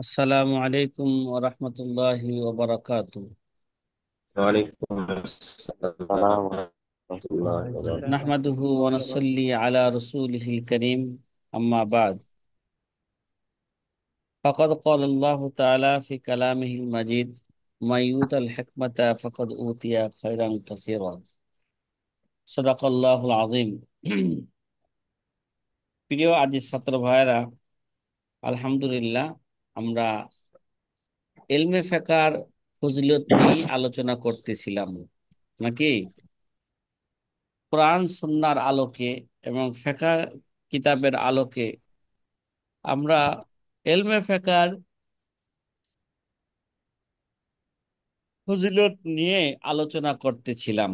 আসসালামু আলাইকুম ওয়া রাহমাতুল্লাহি ওয়া বারাকাতুহু। ওয়ালাইকুম আসসালাম ওয়া রাহমাতুল্লাহি ওয়া বারাকাতুহু। নাহমাদুহু ওয়া নুসাল্লি আলা রাসূলিহিল কারীম, আম্মা বা'দ। ফাকাদ ক্বালা আল্লাহু তাআলা ফি কালামিহিল মাজিদ, মা ইউতাল হিকমাতা ফাকাদ উতিয়া খায়রান কাসীরা। সাদাকাল্লাহুল আযীম। প্রিয় আজিজ ছাত্র ভাইয়েরা, আলহামদুলিল্লাহ, আমরা ইলমে ফিকহের ফজিলত নিয়ে আলোচনা করতেছিলাম নাকি? কোরআন সুন্নাহর আলোকে এবং ফিকহ কিতাবের আলোকে আমরা ইলমে ফিকহের ফজিলত নিয়ে আলোচনা করতেছিলাম।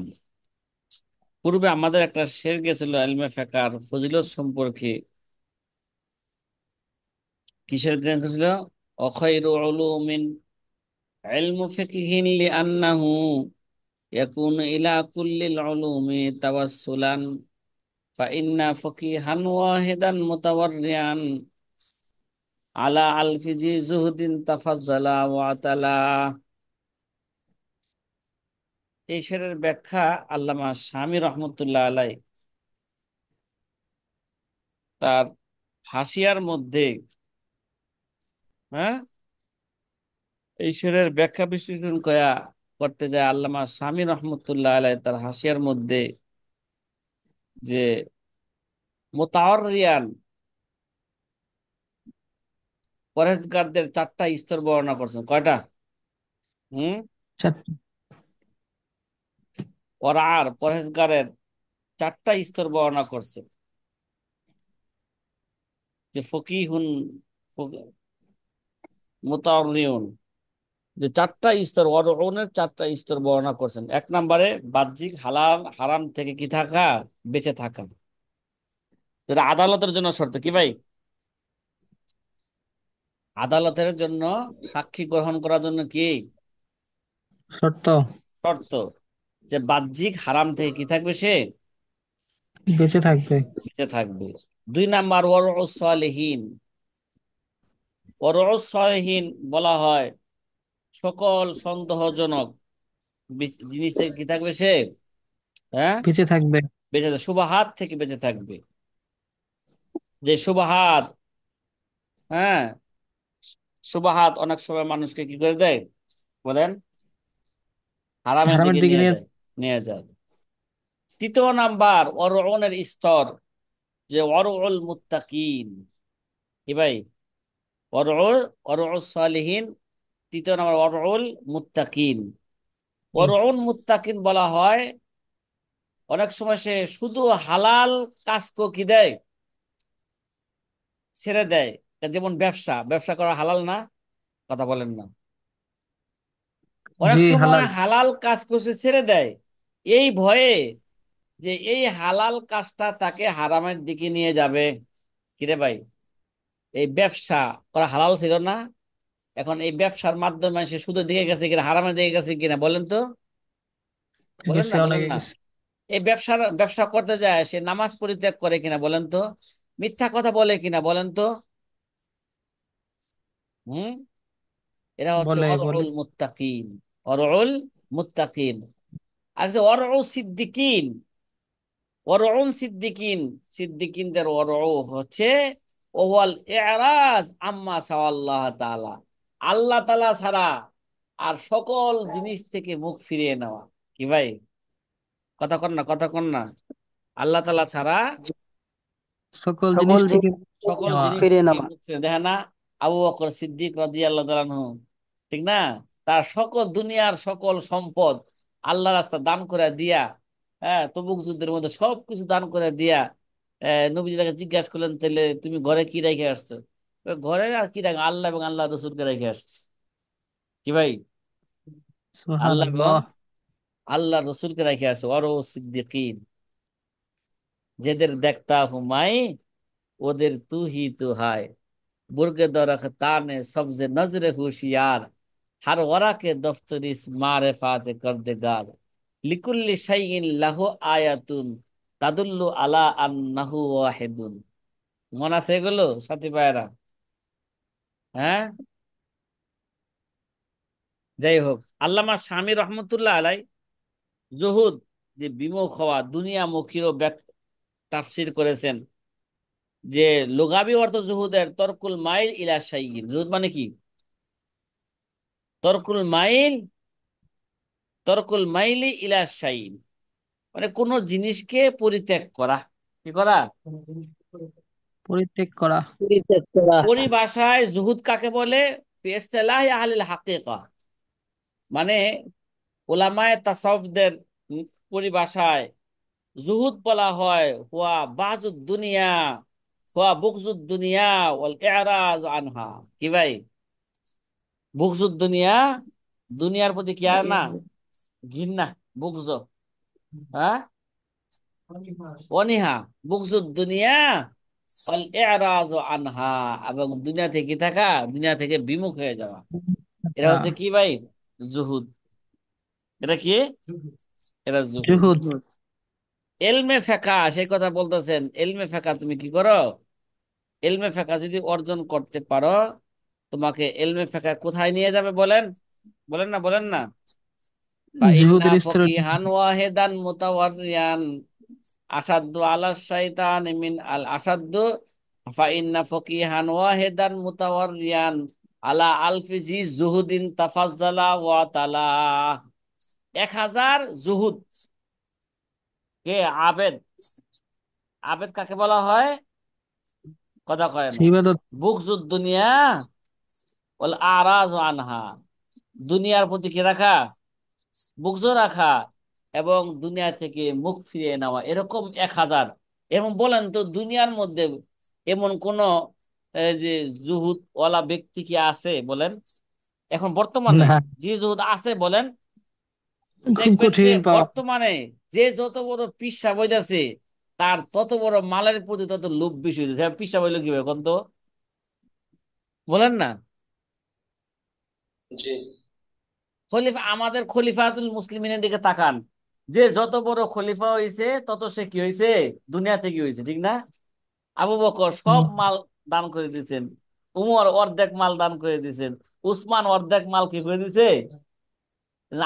পূর্বে আমাদের একটা শের গেছিল ইলমে ফিকহের ফজিলত সম্পর্কে। কিসের জ্ঞান ছিল? অখায়রু উলুমিন ইলমু ফিকহিন লিআন্নাহু ইয়াকুনু ইলা কুল্লিল উলুমি তাওয়াসসুলান ফাইন্না ফকিহান ওয়াহিদান মুতাওয়াররিয়ান আলা আলফিজি জুহুদিন তাফাজ্জালা ওয়া তালা। এই শেরের ব্যাখ্যা আল্লামা শামী রহমতুল্লাহ আলাই তার হাসিয়ার মধ্যে, হ্যাঁ, এই শেরের ব্যাখ্যা বিশ্লেষণ করতে যায় আল্লামা শামী রহমতুল্লাহ আলাই তার হাসিয়ার মধ্যে যে মুতাওয়াররিয়ান পরহেজগারদের চারটা স্তর বর্ণনা করছেন। কয়টা? হুম। চারটি। ওরার পরহেজগারের চারটা স্তর বর্ণনা করছেন। যে ফকিহুন, মুতাওয়াররিউন, যে চারটা স্তর, ওয়ারউনের চারটা স্তর বর্ণনা করছেন। এক নম্বরে বাহ্যিক হালাল হারাম থেকে কি থাকা, বেঁচে থাকা, যেটা আদালতের জন্য শর্ত। কি ভাই? আদালতের জন্য সাক্ষী গ্রহণ করার জন্য কি শর্ত। শর্ত? যে বাহ্যিক হারাম থেকে কি থাকবে, সে বেঁচে থাকবে। বেঁচে থাকবে। দুই নাম্বার ওয়ারউস সালিহিন। ওয়ারউস সালিহিন বলা হয় সকল সন্দেহজনক জিনিস থেকে কি থাকবে সে, হ্যাঁ, বেঁচে থাকবে। বেঁচে থাকবে, শুবাহাত থেকে বেঁচে থাকবে। যে শুবাহাত, হ্যাঁ, সুবাহাত অনেক সময় মানুষকে কি করে দেয় বলেন, হারামের হারামের দিকে দিকে নিয়ে নিয়ে। যায়, নিয়ে যায়। তৃতীয় নাম্বার অরউনের স্তর, যে অরউল মুত্তাকিন। কি ভাই? অরউল, অরউল সালিহিন। তৃতীয় নাম্বার অরউল মুত্তাকিন। অরউল মুত্তাকিন বলা হয় অনেক সময় সে শুধু হালাল কাজকে কি দেয়, ছেড়ে দেয়। যেমন ব্যবসা, ব্যবসা করা হালাল না? কথা বলেন না। অনেক জি, সময় হালাল। হালাল কাজ করছে ছেড়ে দেয় এই ভয়ে যে এই হালাল কাজটা তাকে হারামের দিকে নিয়ে যাবে। কিরে ভাই, এই ব্যবসা করা হালাল ছিল না, এখন এই ব্যবসার মাধ্যমে সে সুদের দিকে গেছে কিনা, হারামের দিকে গেছে কিনা বলেন তো? বলেন গেছে, না, বলেন অনেকে না। গেছে। এই ব্যবসার ব্যবসা করতে যায় সে নামাজ পরিত্যাগ করে কিনা বলেন তো? মিথ্যা কথা বলে কিনা বলেন তো? হুম। এরা হচ্ছে বলে বলে। অরউল মুত্তাকিন। অরউল মুত্তাকিন। আর যে অরউ সিদ্দিকিন, ওয়ারউন সিদ্দিকিন, সিদ্দিকিনদের ওয়ারউ হচ্ছে ওয়াল ইরাজ আম্মা সাওয়াল্লাহ তাআলা, আল্লাহ তাআলা ছাড়া আর সকল জিনিস থেকে মুখ ফিরিয়ে নেওয়া। কি ভাই, কথা কন না, কথা কন না। আল্লাহ তাআলা ছাড়া সকল সকল জিনিস থেকে জিনিস সকল নেওয়া। জিনিস ফিরিয়ে থেকে নেওয়া। মুখ ফিরিয়ে, দেখে না আবু বকর সিদ্দিক রাদিয়াল্লাহু তাআলা আনহু, ঠিক না? তার সকল দুনিয়ার সকল সম্পদ আল্লাহ রাস্তা দান করে দিয়া, হ্যাঁ, তবুক যুদ্ধের মধ্যে সবকিছু দান করে দিয়া, নবীজি তাকে জিজ্ঞাসা করলেন, তাহলে তুমি ঘরে কি রেখে আসছো? ঘরে আর কি রাখা, আল্লাহ এবং আল্লাহ রসুলকে রেখে আসছি। কি ভাই? আল্লাহ এবং সুবহানাল্লাহ। আল্লাহ রসুলকে রেখে আসছে। ওয়ারো সিদ্দিকিন, যেদের দেখতা হুমাই ওদের তু হি তু হায়, बुर्गे दरख्ताने सब्ज नजर होशियार, हर वरा के दफ्तरिस मारिफात करदेगार, लिकुल्ली शैइन लहु आयातुन तादुल्लु अला अन्नहु वाहिदुन। মনে আছে এগুলো সাথী ভাইয়েরা? হ্যাঁ, যাই হোক, আল্লামা শামী রহমতুল্লাহ আলাই জুহুদ যে বিমুখ হওয়া, দুনিয়ামুখীরও তাফসীর করেছেন যে লুগাবি অর্থ জুহুদের তরকুল মাইল ইলা শাইইন। জুহুদ মানে কি? তরকুল মাইল, তরকুল মাইলি ইলা শাইইন, মানে কোন জিনিসকে পরিত্যাগ করা। কি করা? পরিত্যাগ করা। পরিত্যাগ করা। পরিভাষায় জুহুদ কাকে বলে? ফি ইসতিলাহি আহলিল হাকিকা, মানে উলামায়ে তাসাউফদের পরিভাষায় জুহুদ বলা হয় হুয়া বাজুদ দুনিয়া, হুয়া বুগজুদ দুনিয়া ওয়াল ইরাজ আনহা। কি ভাই? বুগজুদ দুনিয়া, দুনিয়ার প্রতি কি আর না, ঘৃণা, বুগজ, হ্যাঁ, অনীহা, বুগজুদ দুনিয়া ওয়াল ইরাজ আনহা, এবং দুনিয়া থেকে কি থাকা, দুনিয়া থেকে বিমুখ হয়ে যাওয়া। এটা আচ্ছা, হচ্ছে কি ভাই? জুহুদ। এটা কি? এটা জুহুদ। জুহুদ। এলমে ফেকা সেই কথা বলতেছেন, এলমে ফেকা তুমি কি করো? এলমে ফেকা যদি অর্জন করতে পারো, তোমাকে এলমে ফেকা কোথায় নিয়ে যাবে বলেন? বলেন না, বলেন না। ফাইন্না জুহুদের স্তরে ফকিহান ওয়াহিদান মুতাওয়ারিয়ান আসাদ্দু আলা শাইতান মিন আল আসাদ্দু, ফাইন্না ফকিহান ওয়াহিদান মুতাওয়ারিয়ান আলা আলফিজি জুহুদিন তাফাজ্জালা ওয়া তালা। 1000 জুহুদ কে আবেদ। আবেদ কাকে বলা হয়? কথা কয় না। ইবাদত। বুগজুদ দুনিয়া ওয়াল আরাজ আনহা, দুনিয়ার প্রতি কি রাখা, বুগজ রাখা, এবং দুনিয়া থেকে মুখ ফিরিয়ে নেওয়া, এরকম 1000। এবং বলেন তো দুনিয়ার মধ্যে এমন কোন যে জুহুদ ওয়ালা ব্যক্তি কি আছে বলেন? এখন বর্তমানে না, যে জুহুদ আছে বলেন, খুব দেখবেন যে কঠিন পাওয়া। বর্তমানে যে যত বড় পিসা বইতাছে, তার তত বড় মালের প্রতি তত লোভ বেশি হইতেছে। পিসা বইল কি ভাই কোন তো, বলেন না। জি। খলিফা, আমাদের খলিফাতুল মুসলিমিনের দিকে তাকান, যে যত বড় খলিফা হয়েছে তত সে কি হয়েছে, দুনিয়া থেকে হয়েছে, ঠিক না? আবু বকর সব হুম। মাল দান করে দিয়েছেন, উমর অর্ধেক মাল দান করে দিয়েছেন, উসমান অর্ধেক মাল কি করে দিছে,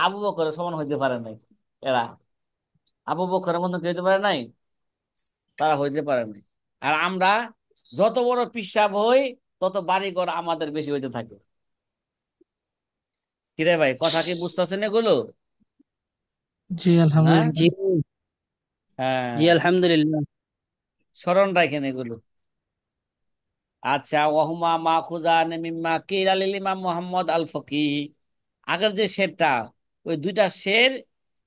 আবু বকরের সমান হইতে পারে নাই এরা। আবু বকরের মতন কি হইতে পারে নাই, তারা হইতে পারে নাই। আর আমরা যত বড় পিসাব হই, তত বাড়ি ঘর আমাদের বেশি হইতে থাকে। কিরে ভাই, কথা কি বুঝতেছেন এগুলো? জি, হ্যাঁ, জি। আলহামদুলিল্লাহ। জি হ্যাঁ, আলহামদুলিল্লাহ। স্মরণ রাখেন এগুলো। আচ্ছা, ওয়াহুমা মাখুজান মিম্মা কিলা লিল ইমাম মুহাম্মদ আল ফকি, আগের যে শেরটা, ওই দুইটা শের,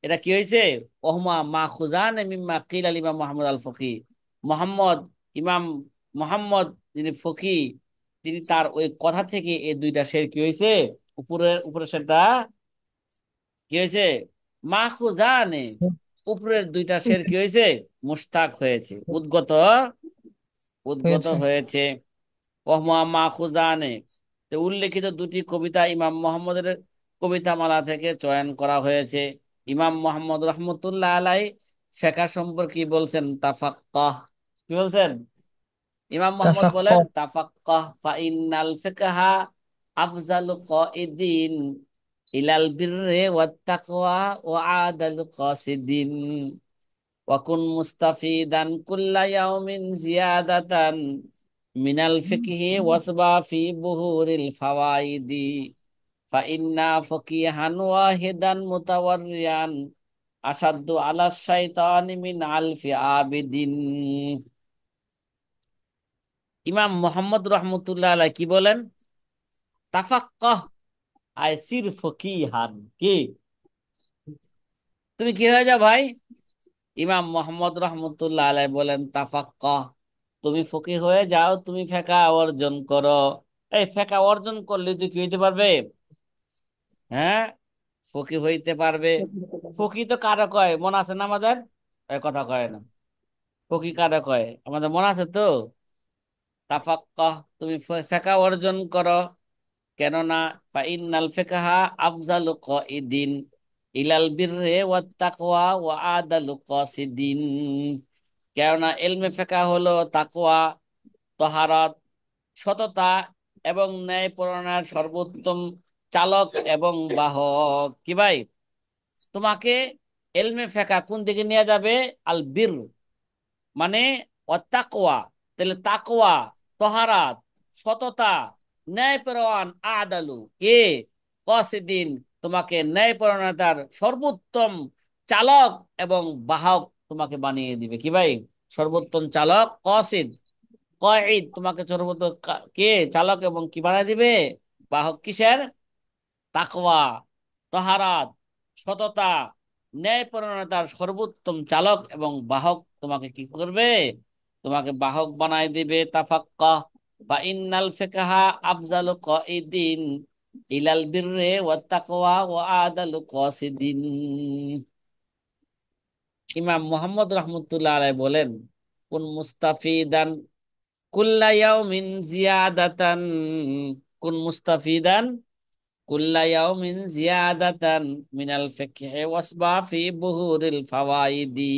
এটা কি হয়েছে? ওহুমা মাখুজান মিম্মা কিলা লিল ইমাম মুহাম্মদ আল ফকি, মোহাম্মদ, ইমাম মোহাম্মদ যিনি ফকি, তিনি তার ওই কথা থেকে এই দুইটা শের কি হয়েছে, উপরের উপরের শেরটা কি হয়েছে, মাখুজানে, উপরের দুইটা শের কি হয়েছে, মুস্তাক হয়েছে, উদ্গত, উদ্গত হয়েছে। হয়েছে। ওহমা মাখুজানে, তো উল্লেখিত দুটি কবিতা ইমাম মোহাম্মদের কবিতামালা থেকে চয়ন করা হয়েছে। ইমাম মোহাম্মদ রহমতুল্লাহ আলাই ফিকহ সম্পর্কে কি বলছেন? তাফাক্কাহ, কি বলছেন? ইমাম মোহাম্মদ বলেন তাফাক্কুহ। তাফাক্কাহ ফা ইন্নাল ফিকহা আফজালু কাইদিন ইলাল বিররি ওয়াত তাকওয়া ওয়া আদাল কাসিদিন ওয়াকুন মুস্তাফিদান কুল্লা ইয়াউমিন জিয়াদাতান মিনাল ফিকহি ওয়াসবা ফি বুহুরিল ফাওয়াইদি ফাইন্না ফকিহান ওয়াহিদান মুতাওয়ারিয়ান আসাদ্দু আলা শাইতানি মিন আলফি আবিদিন। ইমাম মোহাম্মদ রহমতুল্লাহ আলাইহি কি বলেন? তাফাক্কাহ আই সির ফকিহান, কি তুমি কি হয়ে যাও ভাই? ইমাম মোহাম্মদ রহমতুল্লাহ আলাইহি বলেন তাফাক্কাহ, তুমি ফকিহ হয়ে যাও, তুমি ফেকা অর্জন করো। এই ফেকা অর্জন করলে তুই কি হইতে পারবে? হ্যাঁ, ফকি হইতে পারবে। ফকি তো কারা কয় মনে আছে না আমাদের? এই কথা কয় না। ফকি কারা কয় আমাদের মনে আছে তো? তাফাক্কাহ, তুমি ফেকা অর্জন করো, কেননা ফাইনাল ফিকহা আফজালু কাইদিন ইলাল বিররি ওয়াত তাকওয়া ওয়া আদালু কাসিদিন, কেননা ইলমে ফিকহ হলো তাকওয়া, তহারাত, সততা এবং ন্যায় পরায়ণের সর্বোত্তম চালক এবং বাহক। কি ভাই, তোমাকে এলমে ফেকা কোন দিকে নিয়ে যাবে? আল বীর মানে অত্তাকওয়া, তাহলে তাকওয়া, তহারাত, সততা, ন্যায়পরায়ণ, আদালু কে কসিদিন, তোমাকে ন্যায়পরায়ণতার সর্বোত্তম চালক এবং বাহক তোমাকে বানিয়ে দিবে। কি ভাই, সর্বোত্তম চালক কসিদ, কয়ঈদ তোমাকে সর্বোত্তম কে চালক এবং কি বানিয়ে দিবে? বাহক। কিসের? তাকওয়া, তহারাত, সততা, ন্যায়পরায়ণতার সর্বোত্তম চালক এবং বাহক তোমাকে কি করবে? তোমাকে বাহক বানাই দিবে। তাফাক্কাহ বা ইন্নাল ফিকহা আফজালু কাইদিন ইলাল বিররি ওয়াত তাকওয়া ওয়া আদালু কাসিদিন। ইমাম মুহাম্মদ রাহমাতুল্লাহ আলাইহি বলেন, কুন মুস্তাফিদান কুল্লা ইয়াউমিন জিয়াদাতান, কুন মুস্তাফিদান কুল্লা ইয়াউমিন জিয়াদাতান মিনাল ফিকহি ওয়াসবা ফি বুহুরিল ফাওয়াইদি।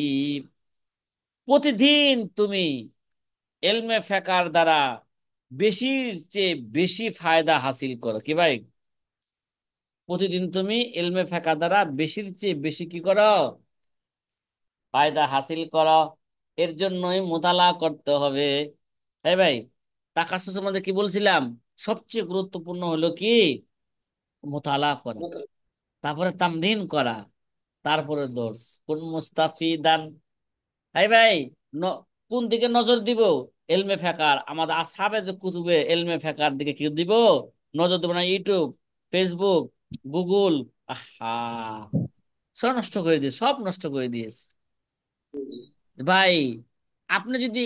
প্রতিদিন তুমি এলমে ফেকার দ্বারা বেশির চেয়ে বেশি ফায়দা হাসিল করো। কি ভাই, প্রতিদিন তুমি এলমে ফেকার দ্বারা বেশির চেয়ে বেশি কি করো? ফায়দা হাসিল করো। এর জন্যই মোতালা করতে হবে। তাই ভাই, তাকাসুসের মধ্যে কি বলছিলাম? সবচেয়ে গুরুত্বপূর্ণ হলো কি? মোতালা করা, তারপরে তামরিন করা, তারপরে দর্স। কোন মুস্তাফিদান, ভাই ভাই, কোন দিকে নজর দিব? এলমে ফেকার, আমাদের আসহাবে যে কুতুবে এলমে ফেকার দিকে কি দিব? নজর দেব না ইউটিউব, ফেসবুক, গুগল। আহা, সব নষ্ট করে দিয়েছে, সব নষ্ট করে দিয়েছে ভাই। আপনি যদি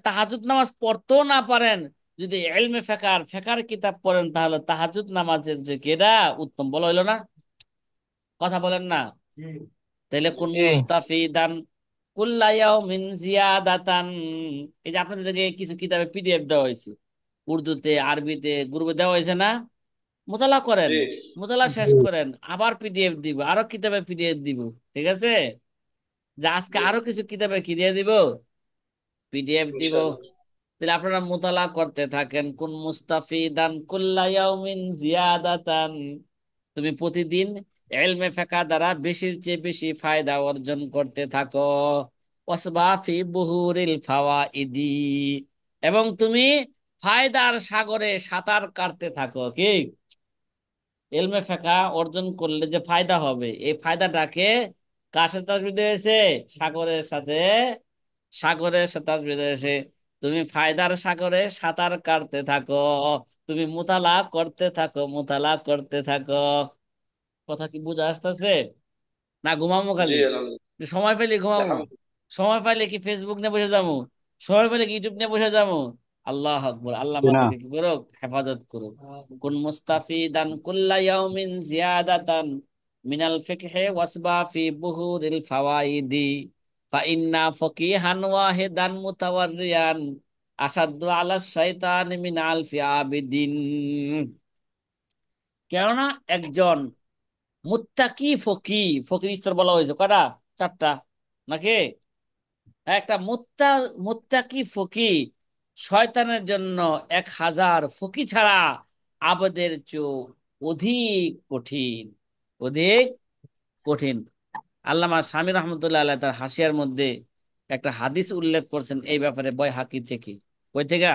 তাহাজ্জুদ নামাজ পড়তেও না পারেন, যদি এলমে ফেকার ফেকার কিতাব পড়েন, তাহলে তাহাজ্জুদ নামাজের যে কেডা উত্তম বলা হইলো না? কথা বলেন না? তাইলে কোন জি, মুস্তাফিদান কুল্লা ইয়াউমিন জিয়াদাতান, এই যে আপনাদেরকে কিছু কিতাবে পিডিএফ দেওয়া হয়েছে, উর্দুতে, আরবিতে, গ্রুপে দেওয়া হয়েছে না? মোতালা করেন, মোতালা শেষ জি, করেন, আবার পিডিএফ দিব, আরো কিতাবে পিডিএফ দিব। ঠিক আছে, যে আজকে আরো কিছু কিতাবে কি দিয়ে দিব? পিডিএফ দিব। তাহলে আপনারা মোতালা করতে থাকেন। কোন মুস্তাফিদান কুল্লা ইয়াউমিন জিয়াদাতান, তুমি প্রতিদিন এলমে ফেকা দ্বারা বেশির চেয়ে বেশি ফায়দা অর্জন করতে থাকো। ওয়াসবাফি বুহুরিল ফাওয়াইদি, এবং তুমি ফায়দার সাগরে সাঁতার কাটতে থাকো। কি, এলমে ফেকা অর্জন করলে যে ফায়দা হবে, এই ফায়দাটাকে কার সাথে তাসবিদ হয়েছে? সাগরের সাথে, সাগরের সাথে তাসবিদ হয়েছে। তুমি ফায়দার সাগরে সাঁতার কাটতে থাকো, তুমি মোতালা করতে থাকো, মোতালা করতে থাকো। কথা কি বুঝা আসতেছে? না ঘুমামো খালি? যে সময় পেলে ঘুমামো, সময় পাইলে কি ফেসবুক নিয়ে বসে যাবো, সময় পেলে কি ইউটিউব নিয়ে বসে যাবো? আল্লাহ আকবার, আল্লাহ জি না। আমাদেরকে কি করুক, হেফাজত করুক। কোন মুস্তাফিদান কুল্লা ইয়াউমিন জিয়াদাতান মিনাল ফিকহি ওয়াসবা ফি বুহুরিল ফাওয়াইদি ফাইন্না ফকিহান ওয়াহিদান মুতাওয়াররিয়ান আসাদু আলা শাইতান মিন আলফি আবিদিন। কেননা একজন মুত্তাকি ফকি, ফকির স্তর বলা হয়েছে কয়টা? চারটা নাকি? একটা মুত্তাকি ফকি শয়তানের জন্য 1000 ফকি ছাড়া আবদের চেয়ে অধিক কঠিন, অধিক কঠিন। আল্লামা স্বামী রহমতুল্লাহ আল্লাহ তার হাসিয়ার মধ্যে একটা হাদিস উল্লেখ করছেন এই ব্যাপারে, বয়হাকি থেকে। কই থেকে?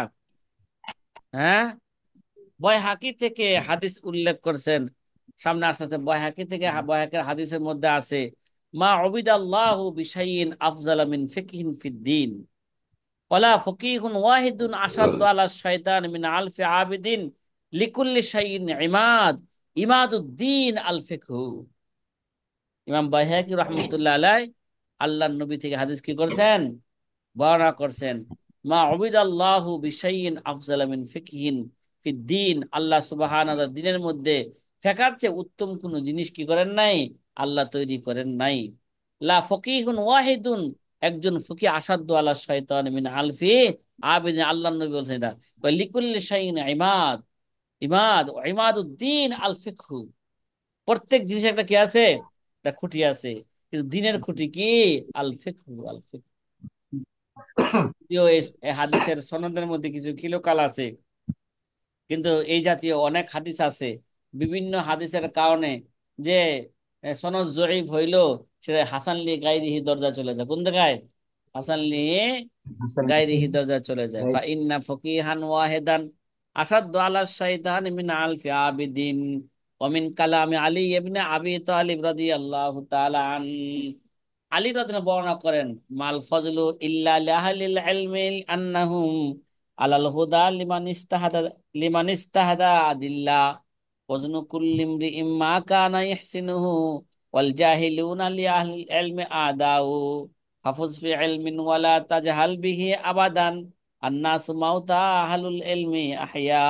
হ্যাঁ, বয়হাকি থেকে হাদিস উল্লেখ করছেন। সামনে আসতেছে বয়হাকি থেকে, বয়হাকির হাদিসের মধ্যে আছে, মা উবিদাল্লাহু বিশাইইন আফজালা মিন ফিকহিন ফিদ্দিন ওয়ালা ফকিহুন ওয়াহিদুন আসাদ্দু আলা শাইতান মিন আলফি আবিদিন লিকুল্লি শাইইন ইমাদ ইমাদুদ্দিন আল ফিকহু। ইমাম বাইহাকি রহমতুল্লাহ আলাই আল্লাহর নবী থেকে হাদিস কি করছেন? বর্ণনা করছেন, মা উবিদাল্লাহু বিশাইইন আফজালা মিন ফিকহিন ফিদ্দিন, আল্লাহ সুবহানাহু ওয়া তাআলা দ্বীনের মধ্যে ফিকহের চেয়ে উত্তম কোন জিনিস কি করেন নাই? আল্লাহ তৈরি করেন নাই। লা ফকিহুন ওয়াহিদুন, একজন ফকি আসাদ্দু আলা শাইতান মিন আলফি আবিদিন, আল্লাহর নবী বলছেন এটা। লিকুল্লি শাইইন ইমাদ, ইমাদ ইমাদুদ্দিন আল ফিকহু, প্রত্যেক জিনিস একটা কি আছে? একটা খুঁটি আছে, কিন্তু দিনের খুঁটি কি? আল ফিকহু, আল ফিকহু। যদিও এই হাদিসের সনদের মধ্যে কিছু কিলোকাল আছে, কিন্তু এই জাতীয় অনেক হাদিস আছে বিভিন্ন হাদিসের কারণে যে সনদ জয়ীফ হইল, সেটা হাসান লি গাইরিহি দরজা চলে যায়। কোন জায়গায়? হাসান লি গাইরিহি দরজা চলে যায়। ফা ইন্না ফকিহান ওয়াহিদান আসাদ্দু আলা শাইতান মিন আলফি আবিদিন ওয়া মিন কালামি আলী ইবনে আবি তালিব রাদিয়াল্লাহু তাআলা আন। আলী রাদিয়াল্লাহু বর্ণনা করেন, মাল ফজলু ইল্লা লিআহলিল ইলমি আন্নাহুম আলাল হুদা লিমান ইস্তাহাদা আদিল্লা ওয়াজনু কুল্লি ইমরিইম মা কানা ইহসিনুহু ওয়াল জাহিলুনা লিআহলিল ইলমি আদাউ হাফুজ ফি ইলমিন ওয়ালা তাজহাল বিহি আবাদান আন্নাসু মাউতা আহলুল ইলমি আহইয়া।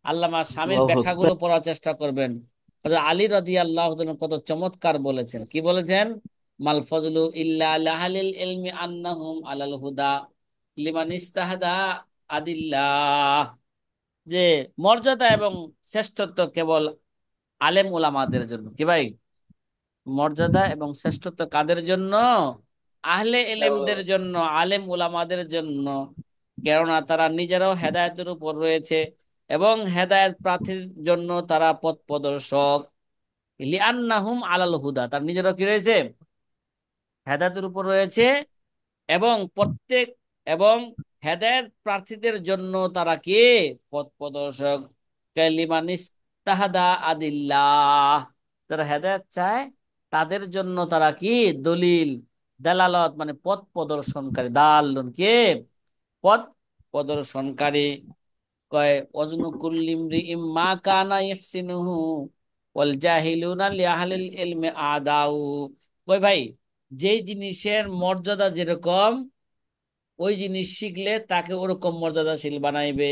আল্লামা স্বামীর আল্লাহু ব্যাখ্যাগুলো আকবার। পড়ার চেষ্টা করবেন। হযরত আলী রাদিয়াল্লাহু তাআলা কত চমৎকার বলেছেন। কি বলেছেন? মাল ফজলু ইল্লা লাহালিল ইলমি আন্নাহুম আলাল হুদা লিমান ইস্তাহাদা আদিল্লাহ। যে মর্যাদা এবং শ্রেষ্ঠত্ব কেবল আলেম উলামাদের জন্য। কি ভাই? মর্যাদা এবং শ্রেষ্ঠত্ব কাদের জন্য? আহলে এলেমদের জন্য, আলেম উলামাদের জন্য। কেননা তারা নিজেরাও হেদায়েতের উপর রয়েছে এবং হেদায়েত প্রার্থীর জন্য তারা পথ প্রদর্শক। লিআন্নাহুম আলাল হুদা, তার নিজেরাও কি রয়েছে? হেদায়েতের উপর রয়েছে। এবং প্রত্যেক এবং হেদায়েত প্রার্থীদের জন্য তারা কি? পথ প্রদর্শক। কালিমান ইস্তাহাদা আদিল্লাহ, যারা হেদায়েত চায় তাদের জন্য তারা কি? দলিল, দালালত, মানে পথ প্রদর্শনকারী। দাল্লুন কে? পথ প্রদর্শনকারী। কয় ওয়াজনু কুল্লি ইমরিইম মা কানা ইহসিনুহু ওয়াল জাহিলুনা লিআহলিল ইলমি আদাউ। কয় ভাই, যেই জিনিসের মর্যাদা যেরকম, ওই জিনিস শিখলে তাকে ওরকম মর্যাদাশীল বানাইবে।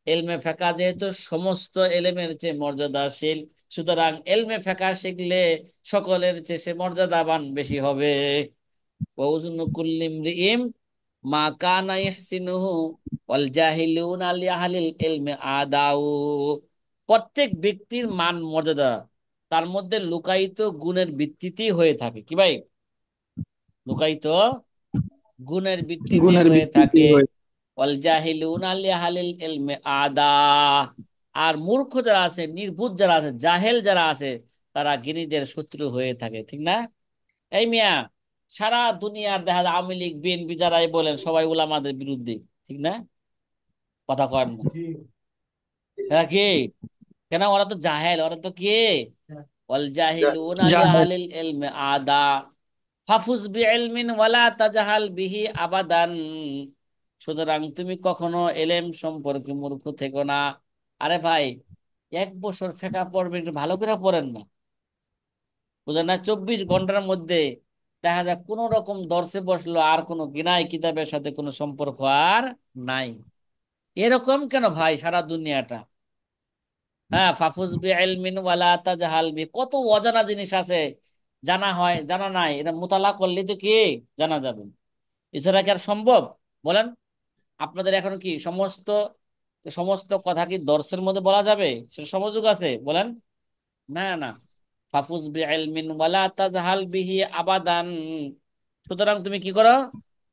এলমে ফেকা যেহেতু সমস্ত এলেমের চেয়ে মর্যাদাশীল, সুতরাং এলমে ফেকা শিখলে সকলের চেয়ে সে মর্যাদাবান বেশি হবে। ওয়াজনু কুল্লি ইমরিইম মা কানা ইহসিনুহু ওয়াল জাহিলুনা লিআহলিল ইলমি আদাউ। প্রত্যেক ব্যক্তির মান মর্যাদা তার মধ্যে লুকায়িত গুণের ভিত্তিতেই হয়ে থাকে। কি ভাই? লুকায়িত গুণের ভিত্তিতে গুণের হয়ে ভিত্তিতে থাকে। হয়ে। ওয়াল জাহিলুনা লিআহলিল ইলমি আদা। আর মূর্খ যারা আছে, নির্বুধ যারা আছে, জাহেল যারা আছে, তারা জ্ঞানীদের শত্রু হয়ে থাকে। ঠিক না? এই মিয়া, সারা দুনিয়ার দেখা যায় আওয়ামী লীগ বিএনপি যারাই বলেন সবাই উলামাদের বিরুদ্ধে। ঠিক না? কথা কন না। এরা কি? কেন? ওরা তো জাহেল, ওরা তো কি? ওয়াল জাহিলুনা জাহেল। লিআহলিল ইলমি আদা ফাফুজ বিইলমিন ওয়ালা তাজহাল বিহি আবাদান। সুতরাং তুমি কখনো এলেম সম্পর্কে মূর্খ থেকো না। আরে ভাই, 1 বছর ফেকা পড়বেন, একটু ভালো করে পড়েন না। বুঝলেন না? 24 ঘন্টার মধ্যে দেখা যায় কোন রকম দর্শে বসলো, আর কোনো গিনাই কিতাবের সাথে কোনো সম্পর্ক আর নাই। এরকম কেন ভাই সারা দুনিয়াটা? হ্যাঁ, ফাফুজ বি ইলমিন ওয়ালা তাজহাল বি, কত অজানা জিনিস আছে, জানা হয় জানা নাই, এটা মোতালা করলে তো কি জানা যাবে। এছাড়া কি আর সম্ভব? বলেন। আপনাদের এখন কি সমস্ত সমস্ত কথা কি দর্শের মধ্যে বলা যাবে? সেটা সমযোগ আছে? বলেন। না না। ফাফুজ বিইলমিন ওয়ালা তাজহাল বিহি আবাদান। সুতরাং তুমি কি করো?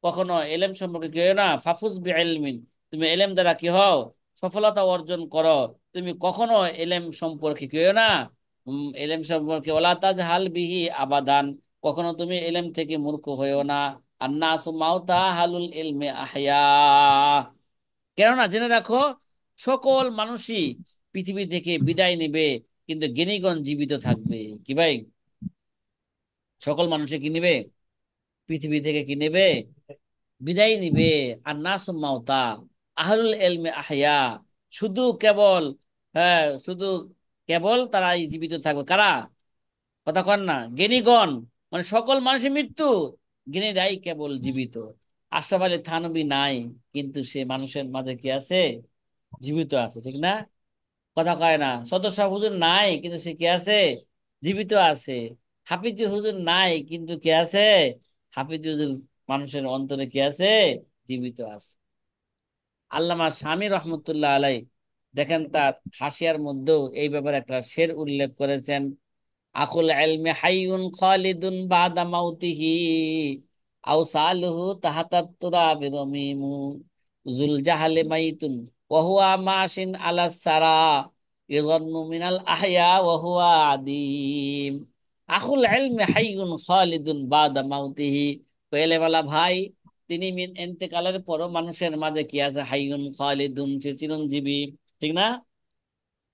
কখনো এলেম সম্পর্কে কি হও না। ফাফুজ বিইলমিন, তুমি এলেম দ্বারা কি হও? সফলতা অর্জন করো। তুমি কখনো এলেম সম্পর্কে কি হও না। এলেম সম্পর্কে ওয়ালা তাজহাল বিহি আবাদান, কখনো তুমি এলেম থেকে মূর্খ হইও না। আন্নাসু মাউতা হালুল ইলমি আহইয়া। কেননা জেনে রাখো, সকল মানুষই পৃথিবী থেকে বিদায় নেবে, কিন্তু জ্ঞানীগণ জীবিত থাকবে। কি ভাই? সকল মানুষে কি নেবে? পৃথিবী থেকে কি নেবে? বিদায় নিবে। আর নাসুম মাউতা আহলুল ইলমি আহইয়া। শুধু কেবল, হ্যাঁ, শুধু কেবল তারাই জীবিত থাকবে। কারা? কথা কন না। জ্ঞানীগণ। মানে সকল মানুষের মৃত্যু, জ্ঞানীরাই কেবল জীবিত। আশরাফ আলী থানভী নাই, কিন্তু সে মানুষের মাঝে কি আছে? জীবিত আছে। ঠিক না? কথা কয় না। সদস্য হুজুর নাই, কিন্তু সে কি আছে? জীবিত আছে। হাফিজ হুজুর নাই, কিন্তু কে আছে? হাফিজ হুজুর মানুষের অন্তরে কি আছে? জীবিত আছে। আল্লামা শামী রহমতুল্লাহ আলাই, দেখেন তার হাসিয়ার মধ্যেও এই ব্যাপারে একটা শের উল্লেখ করেছেন। আকুল ইলমি হাইয়ুন খালিদুন বাদা মাউতিহি আও সালুহু তাহাতাত তুরাবি রমিমু জুল জাহালি মাইতুন ওয়া হুয়া মাশিন আলা সারা ইযন্নু মিনাল আহইয়া ওয়া হুয়া আদিম। আখুল ইলমি হাইয়ুন খালিদুন বাদা মাউতিহি। এলেমালা ভাই, তিনি ইন্তেকালের পরও মানুষের মাঝে কি আছে? হাইয়ুন খালিদুন, সে চিরঞ্জীবী। ঠিক না?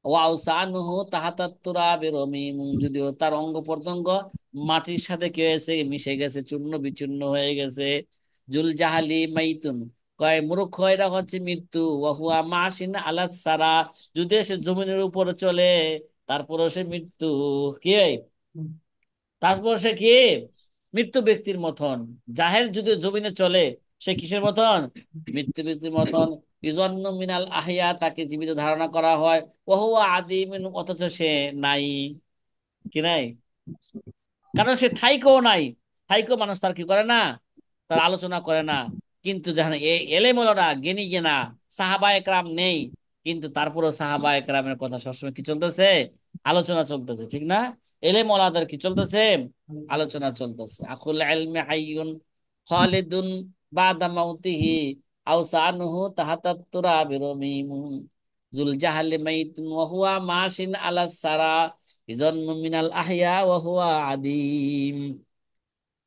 ওয়াউসানুহু তাহাতাত তুরাবি রমিম, যদিও তার অঙ্গ প্রত্যঙ্গ মাটির সাথে কি হয়েছে? মিশে গেছে, চূর্ণ বিচূর্ণ হয়ে গেছে। জুল জাহালি মাইতুন, কয় মূর্খ, এরা হচ্ছে মৃত্যু। ওয়াহুয়া মাসিন আলাস সারা, যদি সে জমিনের উপর চলে তারপরও সে মৃত্যু। কি হয়? তারপর সে কি? মৃত্যু ব্যক্তির মতন। জাহের যদি জমিনে চলে, সে কিসের মতন? মৃত্যু ব্যক্তির মতন। ইজন্ন মিনাল আহিয়া, তাকে জীবিত ধারণা করা হয়। ওহুয়া আদিমিন, অথচ সে নাই। কি নাই? কারণ সে থাইকেও নাই। থাইকেও মানুষ তার কি করে না? তার আলোচনা করে না। কিন্তু যখন এলেমোলারা জ্ঞানী জ্ঞানা, সাহাবা একরাম নেই, কিন্তু তারপরও সাহাবা একরামের কথা সবসময় কি চলতেছে? আলোচনা চলতেছে। ঠিক না? এলেমোলাদের কি চলতেছে? আলোচনা চলতেছে। আকুল ইলমি হাইয়ুন খালিদুন বাদা মাউতিহি, আওসানুহু তাহাতাত তুরাবি রমিম, জুল জাহালি মাইতুন ওয়া হুয়া মাশিন আলাস সারা, ইজন্নু মিনাল আহইয়া ওয়া হুয়া আদিম।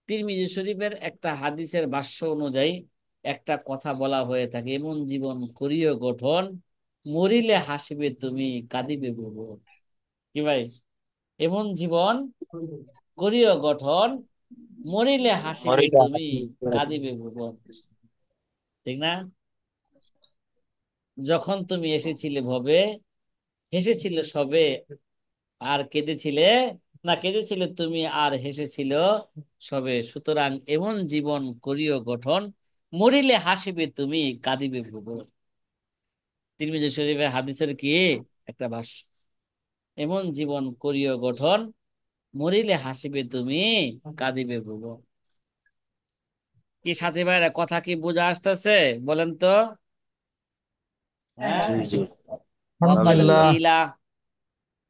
তিরমিজি শরীফের একটা হাদিসের ভাষ্য অনুযায়ী একটা কথা বলা হয়ে থাকে, এমন জীবন করিও গঠন, মরিলে হাসিবে তুমি, কাঁদিবে ভুবন। কি ভাই? এমন জীবন করিও গঠন, মরিলে হাসিবে মরিলে তুমি, হাসি কাঁদিবে ভুবন। ঠিক না? যখন তুমি এসেছিলে ভবে, হেসেছিলে সবে, আর কেঁদেছিলে, না কেঁদেছিলে তুমি আর হেসেছিল সবে। সুতরাং এমন জীবন করিও গঠন, মরিলে হাসিবে তুমি, কাঁদিবে ভুবন। তিরমিজি শরীফের হাদিসের কি একটা ভাষ্য। এমন জীবন করিও গঠন, মরিলে হাসিবে তুমি, কাঁদিবে ভুবন। কি সাথী ভাইরা, কথা কি বোঝা আসতেছে? বলেন তো। হ্যাঁ। জি জি ওয়াকাদ আলহামদুলিল্লাহ। কিলা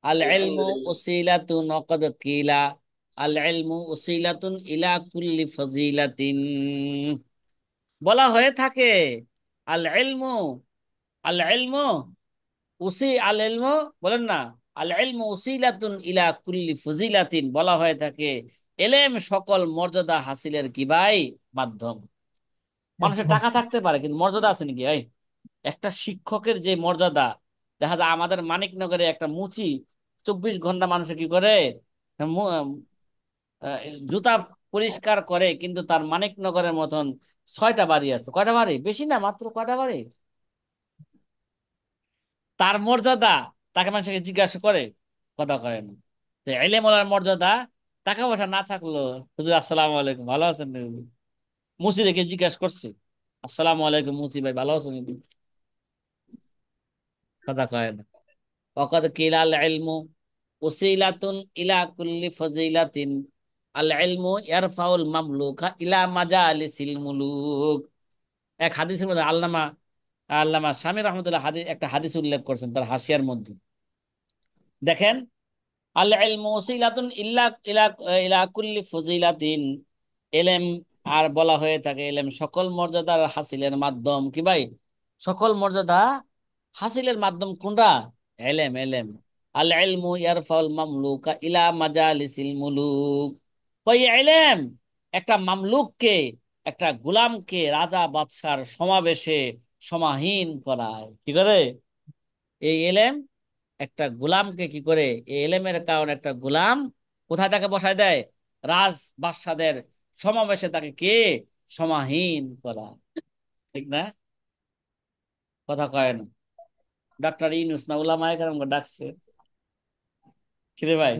আল ইলমু উসিলাতুন, ওয়াকাদ কিলা আল ইলমু উসিলাতুন ইলা কুল্লি ফাজিলাতিন। বলা হয়ে থাকে আল ইলমু, আল ইলমু আল ইলমু, বলেন না, আল ইলমু উসিলাতুন ইলা কুল্লি ফজিলাতিন, বলা হয়ে থাকে এলেম সকল মর্যাদা হাসিলের কি ভাই? মাধ্যম। মানুষের টাকা থাকতে পারে, কিন্তু মর্যাদা আছে নাকি ভাই? একটা শিক্ষকের যে মর্যাদা, দেখা যায় আমাদের মানিকনগরে একটা মুচি 24 ঘন্টা মানুষে কি করে? মু- আহ, জুতা পরিষ্কার করে, কিন্তু তার মানিকনগরের মতন 6টা বাড়ি আছে। কয়টা বাড়ি? বেশি না, মাত্র কয়টা বাড়ি। তার মর্যাদা, তাকে মানুষকে জিজ্ঞাসা করে, কথা কয় না। তো এলেমোলার মর্যাদা, টাকা পয়সা না থাকলো, হুজুর আসসালামু আলাইকুম, ভালো আছেন নি হুজুর? মুসি রেখে জিজ্ঞাসা করছে, আসসালামু আলাইকুম মুসি ভাই, ভালো আছেন নি? কথা কয় না। ওয়াকাদ কিলাল ইলমু উসিলাতুন ইলা কুল্লি ফাজিলাতিন, আল ইলমু ইয়ারফাউল মামলুকা ইলা মাজালিসিল মুলুক। এক হাদিসের মধ্যে আল্লামা আল্লামা শামী রহমতুল্লাহ হাদিস, একটা হাদিস উল্লেখ করছেন তার হাসিয়ার মধ্যে। দেখেন, আল ইলমু ওসিলাতুন ইল্লা ইলা ইলা কুল্লি ফজিলাতিন, এলেম, আর বলা হয়ে থাকে এলেম সকল মর্যাদার হাসিলের মাধ্যম। কি ভাই? সকল মর্যাদা হাসিলের মাধ্যম কোনটা? এলেম, এলেম। আল ইলমু ইয়ারফাউল মামলুকা ইলা মাজালিসিল মুলুক। ওই এলেম একটা মামলুককে, একটা গোলামকে রাজা বাদশার সমাবেশে সমাহীন করায়। কি করে? এই এলেম একটা গোলামকে কি করে? এই এলেমের কারণে একটা গোলাম কোথায় তাকে বসায় দেয়? রাজ বাদশাদের সমাবেশে তাকে কে? সমাহীন করা। ঠিক না? কথা কয় না। ডাক্তার ইউনূস না উলামায়ে কেরাম ডাকছে। কিরে ভাই,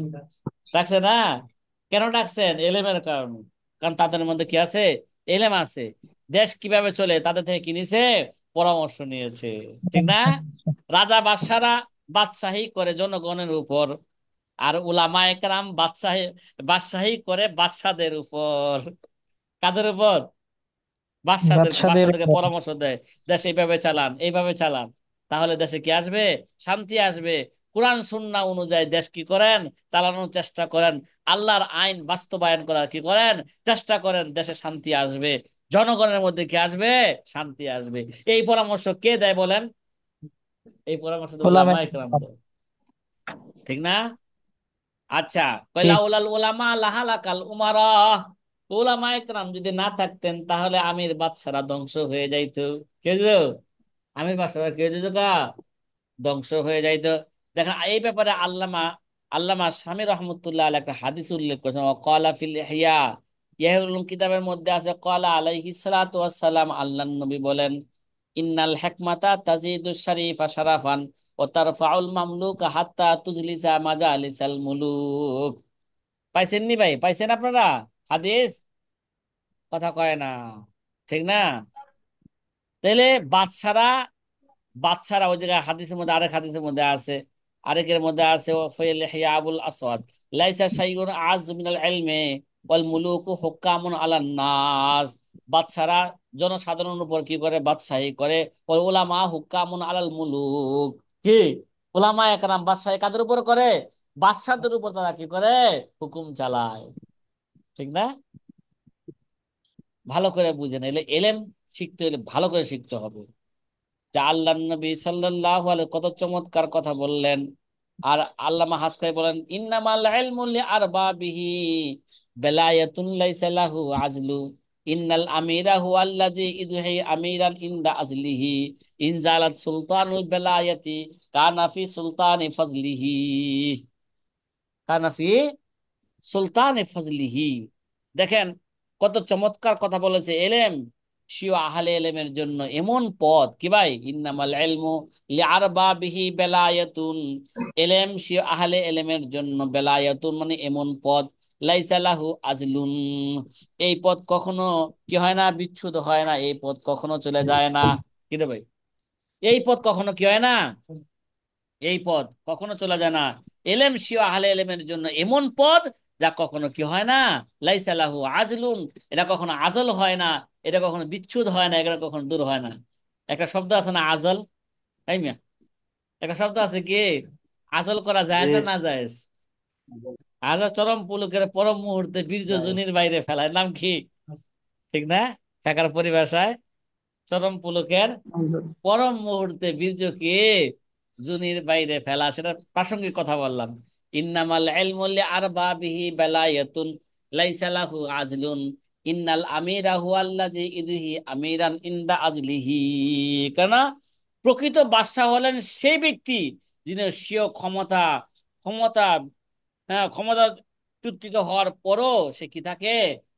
ডাকছে না? কেন ডাকছেন? এলেমের কারণে। কারণ তাদের মধ্যে কি আছে? এলেম আছে। দেশ কিভাবে চলে তাদের থেকে কি নিছে? পরামর্শ নিয়েছে। ঠিক না? রাজা বাদশারা বাদশাহী করে জনগণের উপর, আর উলামায়ে কেরাম বাদশাহী বাদশাহী করে বাদশাদের উপর। কাদের উপর? বাদশাদের বাদশাদেরকে পরামর্শ দেয়, দেশ এইভাবে চালান, এইভাবে চালান, তাহলে দেশে কি আসবে? শান্তি আসবে। কোরআন সুন্নাহ অনুযায়ী দেশ কি করেন? চালানোর চেষ্টা করেন। আল্লাহর আইন বাস্তবায়ন করার কি করেন? চেষ্টা করেন। দেশে শান্তি আসবে, জনগণের মধ্যে কি আসবে? শান্তি আসবে। এই পরামর্শ কে দেয় বলেন? এই পরামর্শ তো ওলামায়ে উলামায়ে কেরাম কেরাম। দেয়। ঠিক না? আচ্ছা, ঠিক। লাউলাল উলামা লাহালাকাল উমারা, উলামা একরাম যদি না থাকতেন তাহলে আমির বাদশারা ধ্বংস হয়ে যাইতো। কে যেত? আমির বাদশারা কে যেত গা? ধ্বংস হয়ে যাইতো। দেখেন এই ব্যাপারে আল্লামা আল্লামা স্বামী রহমতুল্লাহ আলাইহি একটা হাদিস উল্লেখ করেছেন, ক্বালা ফিল ইহয়া, ইহয়া উলুম কিতাবের মধ্যে আছে, ক্বালা আলাইহিস সালাতু ওয়াস সালাম, আল্লাহর নবী বলেন, ইন্নাল হিকমাতা তাজিদু শারিফা শারাফান ওয়া তারফাউল মামলুকা হাত্তা তুজলিসা মাজালিসাল মুলুক। পাইছেন নি ভাই? পাইছেন আপনারা হাদিস? কথা কয় না, ঠিক না? তাইলে বাদশারা, বাদশারা ওই জায়গায় হাদিসের মধ্যে, আরেক হাদিসের মধ্যে আছে, আরেকের মধ্যে আছে ফাইল ইহয়া আবুল আসওয়াদ, লাইসা শাইউন আযু মিনাল ইলমি ওয়াল মুলুকু হুকামুন আলান নাস। বাদশারা জনসাধারণের উপর কি করে? বাদশাহী করে। ওয়াল উলামা হুকামুন আলাল মুলুক। কি? উলামা একরাম বাদশাহী কাদের উপর করে? বাদশাদের উপর তারা কি করে? হুকুম চালায়। ঠিক না? ভালো করে বুঝেন, এলে এলেম শিখতে হলে ভালো করে শিখতে হবে। যা আল্লাহ নবী সাল্লাল্লাহু আলাইহি কত চমৎকার কথা বললেন। আর আল্লামা হাসকাই বলেন, ইন্নামাল ইলমু লিআরবাবিহি বেলায়াতুন লাইসা লাহু আজলু, ইন্নাল আমিরা হুয়া আল্লাযী ইদহি আমিরান ইনদা আজলিহি, ইনজালাত সুলতানুল বেলায়াতি কানা ফি সুলতানি ফাজলিহি, কানা ফি সুলতানে ফজলিহি। দেখেন কত চমৎকার কথা বলেছে। এলেম শিও আহলে এলেমের জন্য এমন পথ কি ভাই, ইন্নামাল ইলমু লিআরবাবিহি বেলায়াতুন, এলেম শিও আহলে এলেমের জন্য বেলায়াতুন মানে এমন পথ, লাইসা লাহু আজলুন, এই পথ কখনো কি হয় না? বিচ্ছুত হয় না, এই পথ কখনো চলে যায় না। কি রে ভাই? এই পথ কখনো কি হয় না? এই পথ কখনো চলে যায় না। এলেম শিও আহলে এলেমের জন্য এমন পথ যা কখনো কি হয় না? লাইসালাহু আজলুন, এটা কখনো আজল হয় না, এটা কখনো বিচ্ছুত হয় না, এটা কখনো দূর হয় না। একটা শব্দ আছে না আজল, তাই মিয়া? একটা শব্দ আছে কি, আজল করা যায় জি। না না যায়? আজল চরম পুলকের পরম মুহূর্তে বীর্য যোনির বাইরে ফেলায়, নাম কি? ঠিক না? ফেকার পরিভাষায় চরম পুলকের পরম মুহূর্তে বীর্যকে জুনির বাইরে ফেলা, সেটা প্রাসঙ্গিক কথা বললাম। ইন্নামাল ইলমু লিআরবাবিহি বেলায়াতুন লাইসা লাহু আজলুন, ইন্নাল আমিরা হুয়াল্লাযী ইদহি আমিরান ইনদা আজলিহি। কেন? প্রকৃত বাদশাহ হলেন সেই ব্যক্তি যিনি স্বীয় ক্ষমতা, ক্ষমতা, হ্যাঁ ক্ষমতা চুক্তিত হওয়ার পরও সে কি থাকে?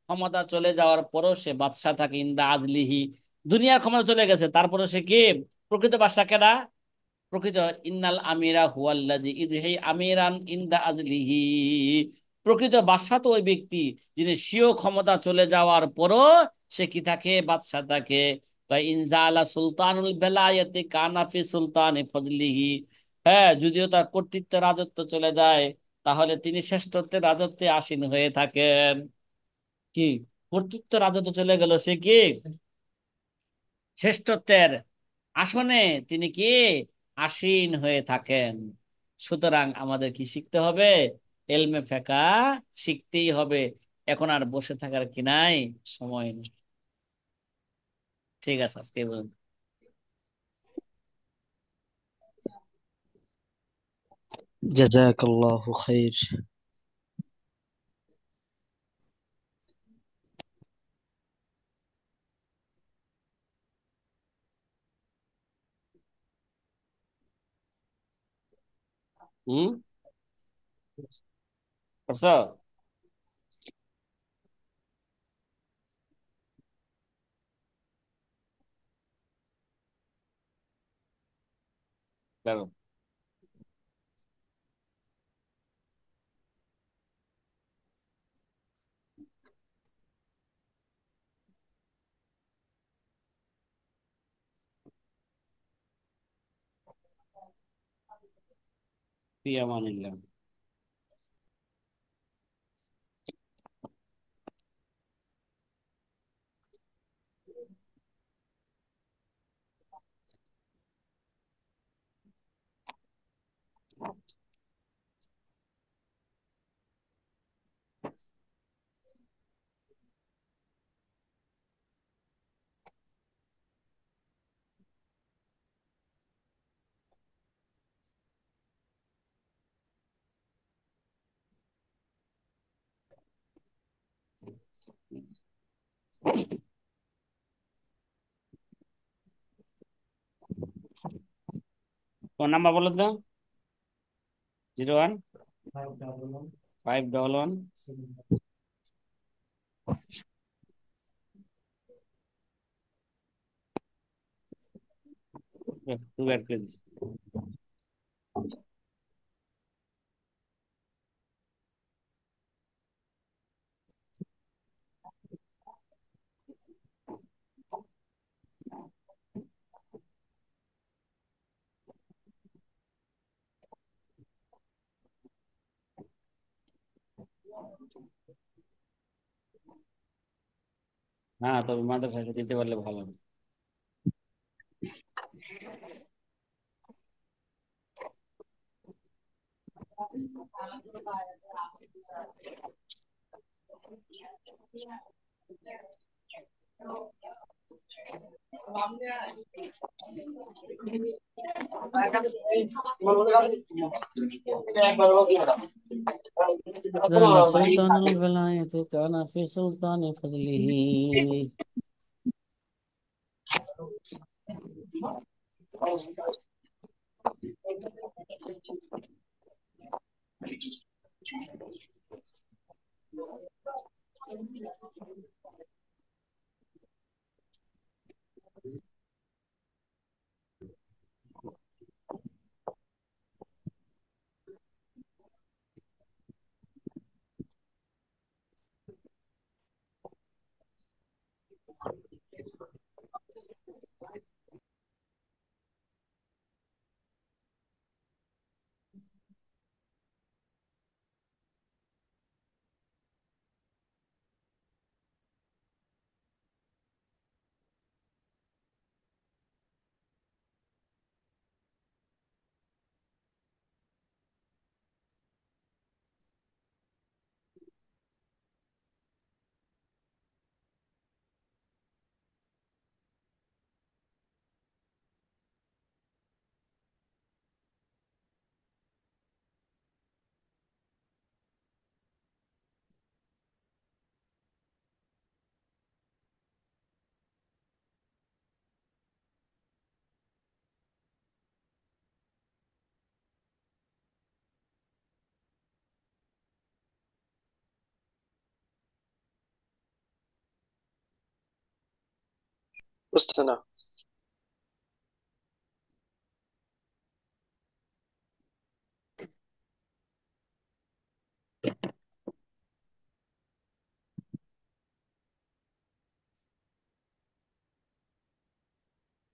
ক্ষমতা চলে যাওয়ার পরও সে বাদশাহ থাকে, ইনদা আজলিহি। দুনিয়ার ক্ষমতা চলে গেছে তারপরে সে কি? প্রকৃত বাদশাহ কেডা? প্রকৃত ইন্নাল আমিরা হুয়াল্লাযী ইদহি আমিরান ইনদা আজলিহি, প্রকৃত বাদশাহ তো ওই ব্যক্তি যিনি স্বীয় ক্ষমতা চলে যাওয়ার পরও সে কি থাকে? বাদশাহ থাকে। বা ইনজালা সুলতানুল বেলায়েতি কানা ফি সুলতানি ফজলিহি, হ্যাঁ যদিও তার কর্তৃত্ব রাজত্ব চলে যায় তাহলে তিনি শ্রেষ্ঠত্বের রাজত্বে আসীন হয়ে থাকেন। কি? কর্তৃত্ব রাজত্ব চলে গেল, সে কি? শ্রেষ্ঠত্বের আসনে তিনি কি? আসীন হয়ে থাকেন। সুতরাং আমাদের কি শিখতে হবে? এলমে ফেকা শিখতেই হবে। এখন আর বসে থাকার কি নাই, সময় নেই। ঠিক আছে, আজকে এই পর্যন্ত। জাযাকাল্লাহু খাইর। হুম, করছো? কেন? ফি আমানিল্লাহ। তোমার নাম্বার বলো তো। 01 511 টু বের করে দিচ্ছি। হ্যাঁ, তবে মাদ্রাসায় দিতে পারলে ভালো। সুলতানুল বেলায়েত কানা ফি সুলতানি ফজলিহি। বুঝছে না।